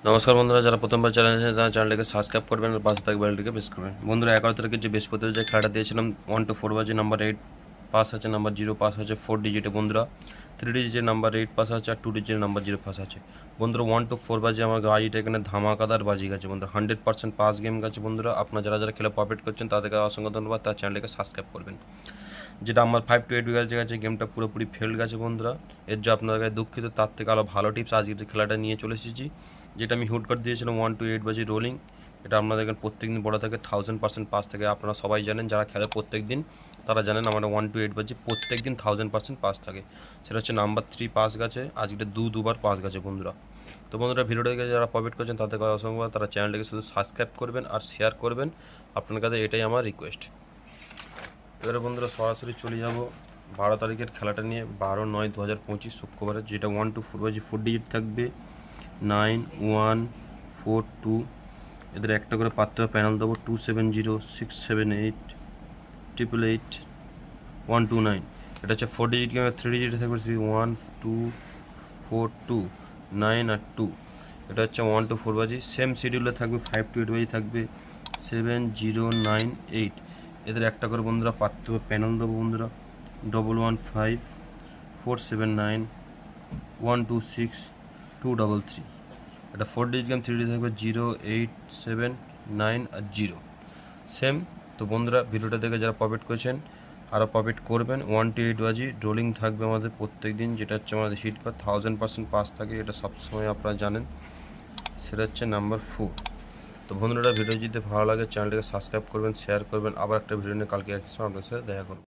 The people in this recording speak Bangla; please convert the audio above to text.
নমস্কার বন্ধুরা, যারা প্রথমবার চ্যানেল আছে তারা চ্যানেলটাকে সাবস্ক্রাইব করবেন আর পাশে থাকা বেলটিকে প্রেস করবেন। বন্ধুরা 11 তারিখে যে বৃহস্পতিবার যে খেলাটা দিয়েছিলাম 1 to 4 বাজে নাম্বার 8 পাস আছে, নাম্বার 0 পাস আছে 4 ডিজিটে বন্ধুরা, 3 ডিজিটের নাম্বার 8 পাস আছে আর 2 ডিজিটের নাম্বার 0 পাস আছে বন্ধুরা। 1 to 4 বাজে আমার বাজিটা এখানে ধামাকাদার বাজি গেছে বন্ধুরা, 100% পাস গেম গেছে বন্ধুরা। আপনারা যারা যারা খেলে প্রফিট করছেন তাদেরকে অসংখ্য ধন্যবাদ, তার চ্যানেলটাকে সাবস্ক্রাইব করবেন। যেটা আমার 5 to 8 বিঘা গেছে, গেমটা পুরোপুরি ফেল গেছে বন্ধুরা, এর জন্য আপনাদের কাছে দুঃখিত। তার থেকে আরও ভালো টিপস আজকের খেলাটা নিয়ে চলে এসেছি, যেটা আমি হুট করে দিয়েছিলাম 1 to 8 বাজে রোলিং। এটা আপনাদের এখানে প্রত্যেক দিন বড় থাকে 1000% পাস থাকে। আপনারা সবাই জানেন, যারা খেলে প্রত্যেক দিন তারা জানেন আমার 1 to 8 বাজে প্রত্যেক দিন 1000% পাস থাকে। সেটা হচ্ছে নাম্বার 3 পাস গেছে, আজকে দুবার পাস গেছে বন্ধুরা। তো বন্ধুরা, ভিডিওটাকে যারা প্রফিট করছেন তাদেরকে অসংখ্য, তারা চ্যানেলটাকে শুধু সাবস্ক্রাইব করবেন আর শেয়ার করবেন, আপনার কাছে এটাই আমার রিকোয়েস্ট। এবারে বন্ধুরা সরাসরি চলে যাব 12 তারিখের খেলাটা নিয়ে, 12/9/2025 শুক্রবারে, যেটা 1 to 4 বাজে 4 ডিজিট থাকবে 9142। এদের একটা করে পাত্র প্যানেল দেবো 270678888129। এটা হচ্ছে 4 ডিজিট গেমে, 3 ডিজিটে থাকবে 31242 9 আর 2। এটা হচ্ছে 1 to 4 বাজে। সেম শিডিউলে থাকবে 5 to 8 বাজে থাকবে 7098। এদের একটা করে বন্ধুরা পাত্র প্যানেল দেবো বন্ধুরা 115479126233। এটা 4 ডিজিট গেম, 3 ডিজিট থাকবে 0879 আর 0 সেম। তো বন্ধুরা, ভিডিওটা দেখে যারা প্রফিট করেছেন আরও প্রফিট করবেন। 1 to 8 বাজি রোলিং থাকবে আমাদের প্রত্যেক দিন, যেটা হচ্ছে আমাদের হিট পার 1000% পাস থাকে, এটা সবসময় আপনারা জানেন। সেটা হচ্ছে নাম্বার 4। তো বন্ধুরা, ভিডিও যদি ভালো লাগে চ্যানেলটাকে সাবস্ক্রাইব করবেন, শেয়ার করবেন। আবার একটা ভিডিও নিয়ে কালকে একই সময় আপনার সাথে দেখা করব।